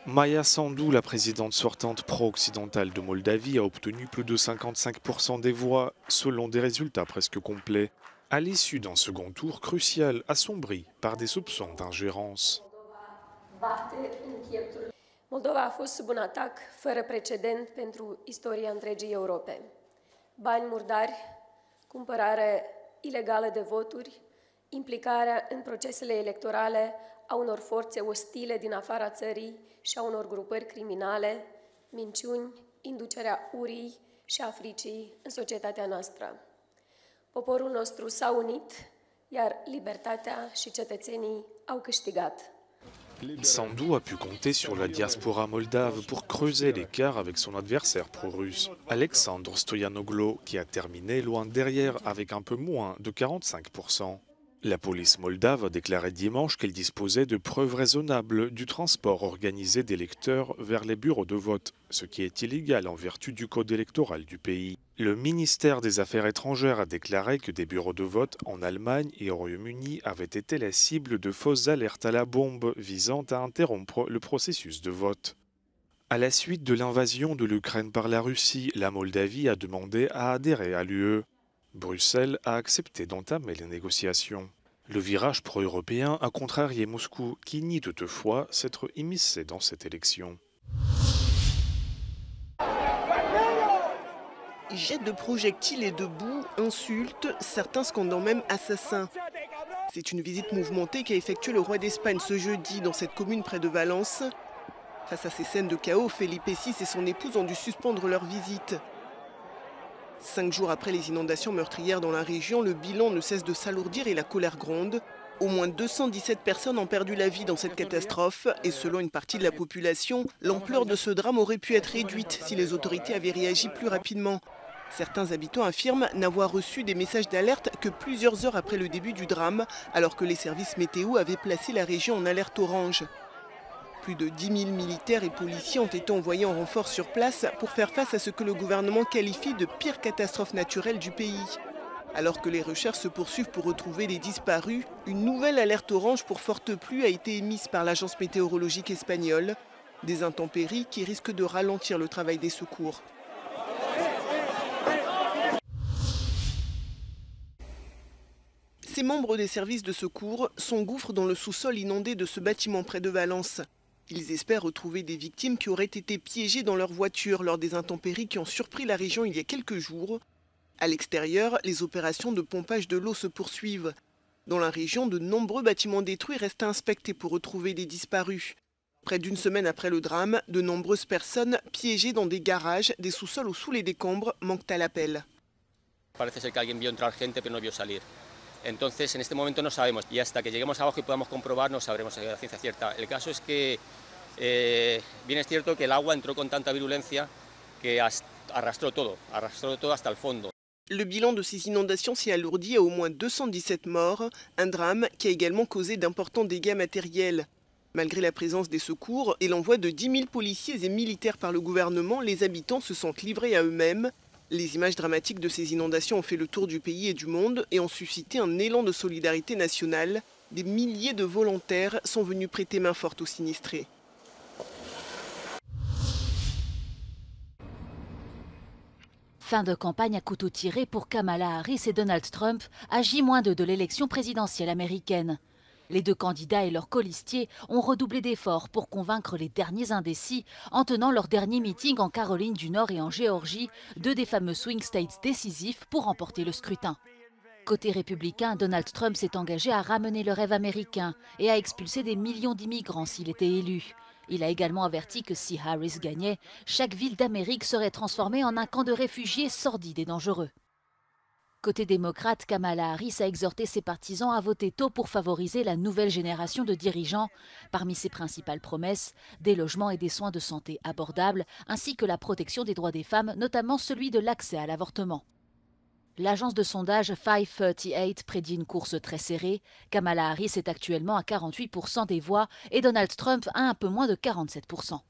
Maia Sandu, la présidente sortante pro-occidentale de Moldavie, a obtenu plus de 55% des voix, selon des résultats presque complets. À l'issue d'un second tour crucial assombri par des soupçons d'ingérence. Moldova a fost sub un atac fără precedent pentru istoria întregii Europe. Bani murdari, cumpărare ilegală de voturi, implicarea în procesele electorale a unor forțe ostile din afara țării și a unor grupări criminale, minciuni, inducerea urii și a fricii în societatea noastră. Poporul nostru s-a unit, iar libertatea și cetățenii au câștigat. Sandu a pu compter sur la diaspora moldave pour creuser l'écart avec son adversaire pro-russe, Alexandre Stoyanoglo, qui a terminé loin derrière avec un peu moins de 45%. La police moldave a déclaré dimanche qu'elle disposait de preuves raisonnables du transport organisé d'électeurs vers les bureaux de vote, ce qui est illégal en vertu du code électoral du pays. Le ministère des Affaires étrangères a déclaré que des bureaux de vote en Allemagne et au Royaume-Uni avaient été la cible de fausses alertes à la bombe visant à interrompre le processus de vote. À la suite de l'invasion de l'Ukraine par la Russie, la Moldavie a demandé à adhérer à l'UE. Bruxelles a accepté d'entamer les négociations. Le virage pro-européen a contrarié Moscou, qui nie toutefois s'être immiscé dans cette élection. Jets de projectiles et de boue, insultes, certains scandant même assassins. C'est une visite mouvementée qu'a effectuée le roi d'Espagne ce jeudi dans cette commune près de Valence. Face à ces scènes de chaos, Felipe VI et son épouse ont dû suspendre leur visite. 5 jours après les inondations meurtrières dans la région, le bilan ne cesse de s'alourdir et la colère gronde. Au moins 217 personnes ont perdu la vie dans cette catastrophe et selon une partie de la population, l'ampleur de ce drame aurait pu être réduite si les autorités avaient réagi plus rapidement. Certains habitants affirment n'avoir reçu des messages d'alerte que plusieurs heures après le début du drame, alors que les services météo avaient placé la région en alerte orange. Plus de 10 000 militaires et policiers ont été envoyés en renfort sur place pour faire face à ce que le gouvernement qualifie de pire catastrophe naturelle du pays. Alors que les recherches se poursuivent pour retrouver les disparus, une nouvelle alerte orange pour forte pluie a été émise par l'agence météorologique espagnole. Des intempéries qui risquent de ralentir le travail des secours. Ces membres des services de secours s'engouffrent dans le sous-sol inondé de ce bâtiment près de Valence. Ils espèrent retrouver des victimes qui auraient été piégées dans leur voiture lors des intempéries qui ont surpris la région il y a quelques jours. À l'extérieur, les opérations de pompage de l'eau se poursuivent. Dans la région, de nombreux bâtiments détruits restent à inspecter pour retrouver des disparus. Près d'une semaine après le drame, de nombreuses personnes piégées dans des garages, des sous-sols ou sous les décombres manquent à l'appel. Parece ser que alguien vio entrar gente pero no vio salir. Entonces, en este momento no sabemos, y hasta que lleguemos abajo y podamos comprobar no sabremos a ciencia cierta. El caso es que bien es cierto que el agua entró con tanta virulencia que arrastró todo hasta el fondo. Le bilan de ces inondations s'est alourdi à au moins 217 morts, un drame qui a également causé d'importants dégâts matériels. Malgré la présence des secours et l'envoi de 10 000 policiers et militaires par le gouvernement, les habitants se sont livrés à eux-mêmes. Les images dramatiques de ces inondations ont fait le tour du pays et du monde et ont suscité un élan de solidarité nationale. Des milliers de volontaires sont venus prêter main forte aux sinistrés. Fin de campagne à couteau tiré pour Kamala Harris et Donald Trump à J-2 de l'élection présidentielle américaine. Les deux candidats et leurs colistiers ont redoublé d'efforts pour convaincre les derniers indécis en tenant leur dernier meeting en Caroline du Nord et en Géorgie, deux des fameux swing states décisifs pour remporter le scrutin. Côté républicain, Donald Trump s'est engagé à ramener le rêve américain et à expulser des millions d'immigrants s'il était élu. Il a également averti que si Harris gagnait, chaque ville d'Amérique serait transformée en un camp de réfugiés sordide et dangereux. Côté démocrate, Kamala Harris a exhorté ses partisans à voter tôt pour favoriser la nouvelle génération de dirigeants. Parmi ses principales promesses, des logements et des soins de santé abordables, ainsi que la protection des droits des femmes, notamment celui de l'accès à l'avortement. L'agence de sondage 538 prédit une course très serrée. Kamala Harris est actuellement à 48% des voix et Donald Trump à un peu moins de 47%.